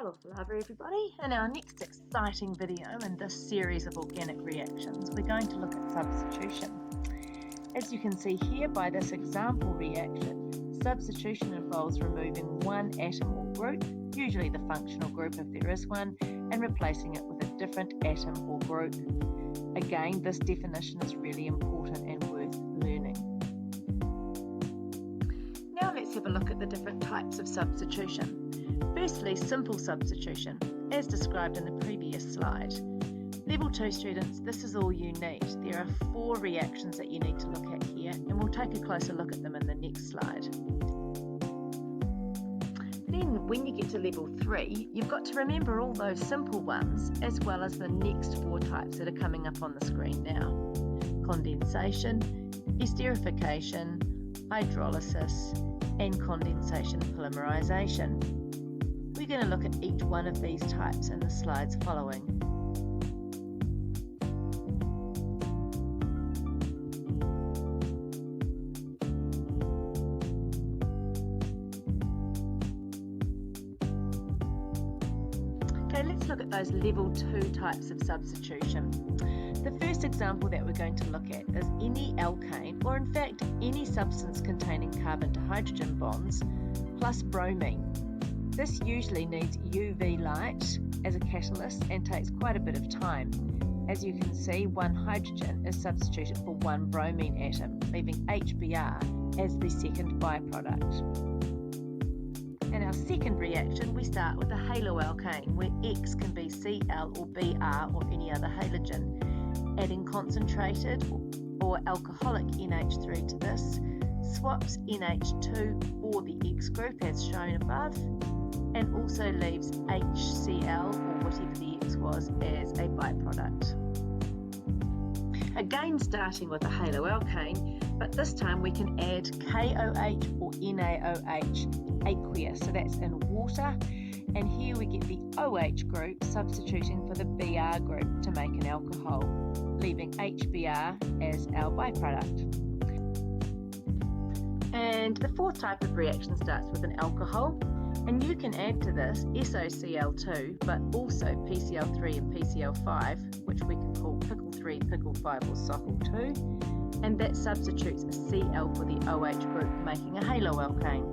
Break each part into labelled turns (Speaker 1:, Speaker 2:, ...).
Speaker 1: Hello Flava everybody. In our next exciting video in this series of organic reactions, we're going to look at substitution. As you can see here by this example reaction, substitution involves removing one atom or group, usually the functional group if there is one, and replacing it with a different atom or group. Again, this definition is really important and worth learning. Now let's have a look at the different types of substitution. Firstly, simple substitution, as described in the previous slide. Level 2 students, this is all you need. There are 4 reactions that you need to look at here, and we'll take a closer look at them in the next slide. Then, when you get to level 3, you've got to remember all those simple ones, as well as the next 4 types that are coming up on the screen now. Condensation, esterification, hydrolysis, and condensation polymerization. We're going to look at each one of these types in the slides following. Okay, let's look at those level 2 types of substitution. The first example that we're going to look at is any alkane, or in fact any substance containing carbon to hydrogen bonds, plus bromine. This usually needs UV light as a catalyst and takes quite a bit of time. As you can see, one hydrogen is substituted for one bromine atom, leaving HBr as the second byproduct. In our second reaction, we start with a haloalkane, where X can be Cl or Br or any other halogen. Adding concentrated or alcoholic NH3 to this swaps NH2 or the X group as shown above, and also leaves HCl or whatever the X was as a byproduct. Again, starting with a haloalkane, but this time we can add KOH or NaOH aqueous, so that's in water, and here we get the OH group substituting for the Br group to make an alcohol, leaving HBr as our byproduct. And the fourth type of reaction starts with an alcohol, and you can add to this SOCl2, but also PCl3 and PCl5, which we can call pickle 3, pickle 5 or sockle 2, and that substitutes a Cl for the OH group, making a haloalkane.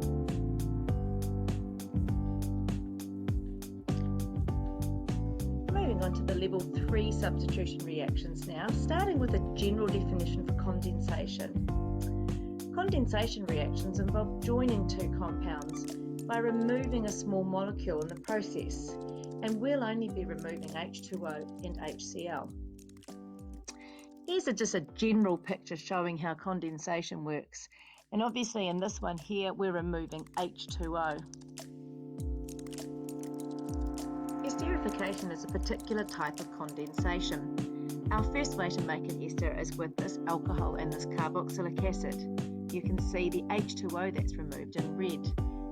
Speaker 1: Moving on to the level 3 substitution reactions now, starting with a general definition for condensation. Condensation reactions involve joining 2 compounds by removing a small molecule in the process, and we'll only be removing H2O and HCl. Here's just a general picture showing how condensation works, and obviously in this one here we're removing H2O. Esterification is a particular type of condensation. Our first way to make an ester is with this alcohol and this carboxylic acid. You can see the H2O that's removed in red,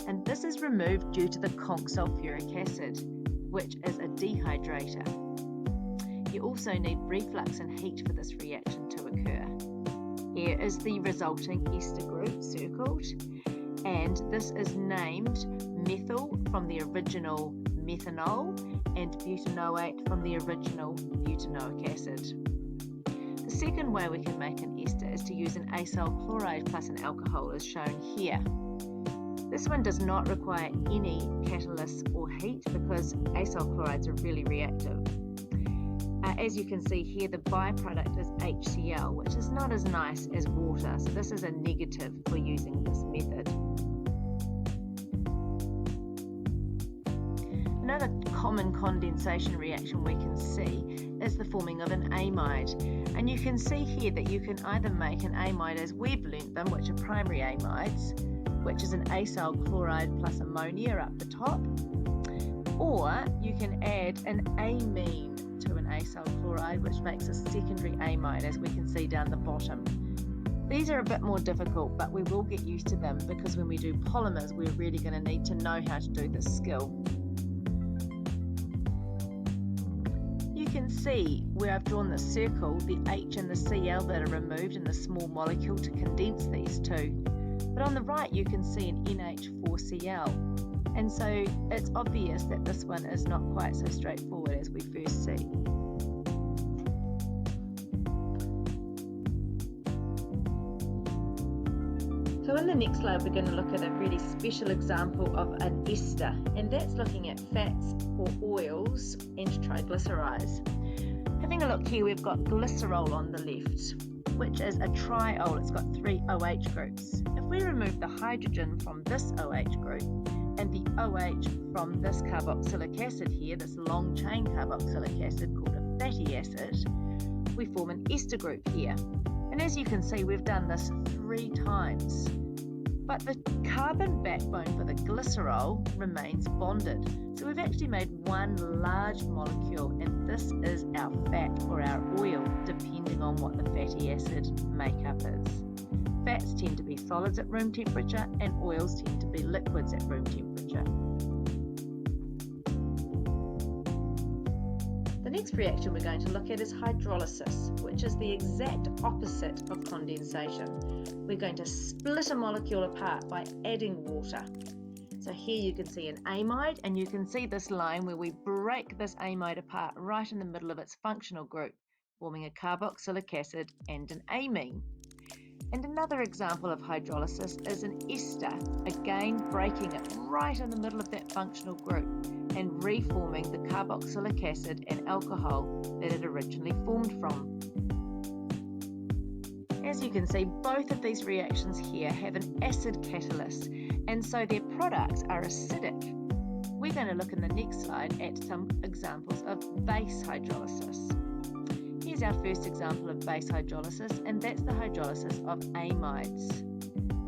Speaker 1: and this is removed due to the conc sulfuric acid, which is a dehydrator. You also need reflux and heat for this reaction to occur. Here is the resulting ester group circled, and this is named methyl from the original methanol and butanoate from the original butanoic acid. The second way we can make an ester is to use an acyl chloride plus an alcohol as shown here. This one does not require any catalyst or heat because acyl chlorides are really reactive. As you can see here, the byproduct is HCl, which is not as nice as water, so this is a negative for using this method. Another common condensation reaction we can see is the forming of an amide, and you can see here that you can either make an amide as we've learnt them, which are primary amides, which is an acyl chloride plus ammonia up the top, or you can add an amine to an acyl chloride, which makes a secondary amide, as we can see down the bottom. These are a bit more difficult, but we will get used to them because when we do polymers, we're really going to need to know how to do this skill. You can see where I've drawn the circle, the H and the Cl that are removed in the small molecule to condense these two. But on the right you can see an NH4Cl. And so it's obvious that this one is not quite so straightforward as we first see. So in the next slide, we're going to look at a really special example of an ester, and that's looking at fats or oils and triglycerides. Having a look here, we've got glycerol on the left, which is a triol. It's got 3 OH groups. If we remove the hydrogen from this OH group and the OH from this carboxylic acid here, this long chain carboxylic acid called a fatty acid, we form an ester group here. And as you can see, we've done this 3 times. But the carbon backbone for the glycerol remains bonded. So we've actually made one large molecule, and this is our fat or our oil, depending on what the fatty acid makeup is. Fats tend to be solids at room temperature, and oils tend to be liquids at room temperature. The next reaction we're going to look at is hydrolysis, which is the exact opposite of condensation. We're going to split a molecule apart by adding water. So here you can see an amide, and you can see this line where we break this amide apart right in the middle of its functional group, forming a carboxylic acid and an amine. And another example of hydrolysis is an ester, again breaking it right in the middle of that functional group and reforming the carboxylic acid and alcohol that it originally formed from. As you can see, both of these reactions here have an acid catalyst, and so their products are acidic. We're going to look in the next slide at some examples of base hydrolysis. Here's our first example of base hydrolysis, and that's the hydrolysis of amides.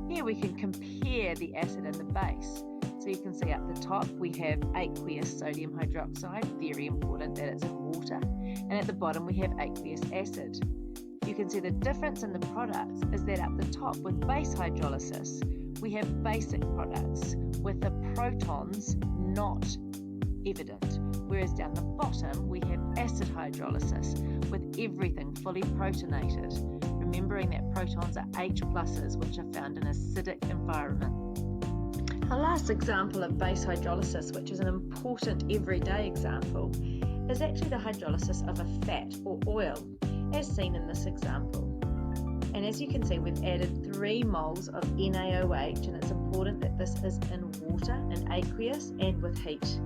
Speaker 1: Here we can compare the acid and the base. So you can see up the top we have aqueous sodium hydroxide, very important that it's in water, and at the bottom we have aqueous acid. You can see the difference in the products is that up the top with base hydrolysis we have basic products with the protons not evident, whereas down the bottom we have acid hydrolysis with everything fully protonated, remembering that protons are H pluses which are found in acidic environment. Our last example of base hydrolysis, which is an important everyday example, is actually the hydrolysis of a fat or oil, as seen in this example. And as you can see, we've added 3 moles of NaOH, and it's important that this is in water, in aqueous, and with heat.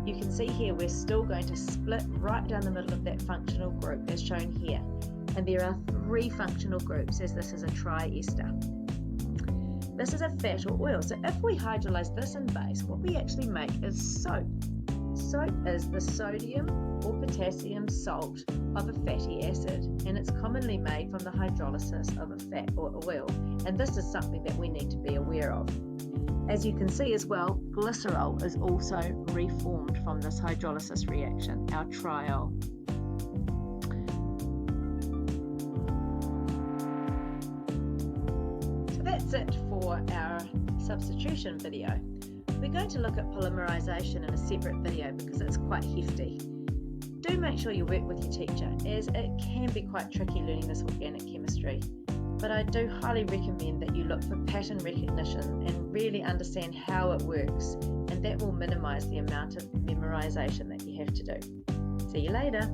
Speaker 1: You can see here we're still going to split right down the middle of that functional group as shown here. And there are 3 functional groups as this is a triester. This is a fat or oil. So if we hydrolyze this in base, what we actually make is soap. Soap is the sodium or potassium salt of a fatty acid, and it's commonly made from the hydrolysis of a fat or oil, and this is something that we need to be aware of. As you can see as well, glycerol is also reformed from this hydrolysis reaction, our triol. So that's it for our substitution video. We're going to look at polymerization in a separate video because it's quite hefty. Do make sure you work with your teacher, as it can be quite tricky learning this organic chemistry. But I do highly recommend that you look for pattern recognition and really understand how it works, and that will minimize the amount of memorization that you have to do. See you later.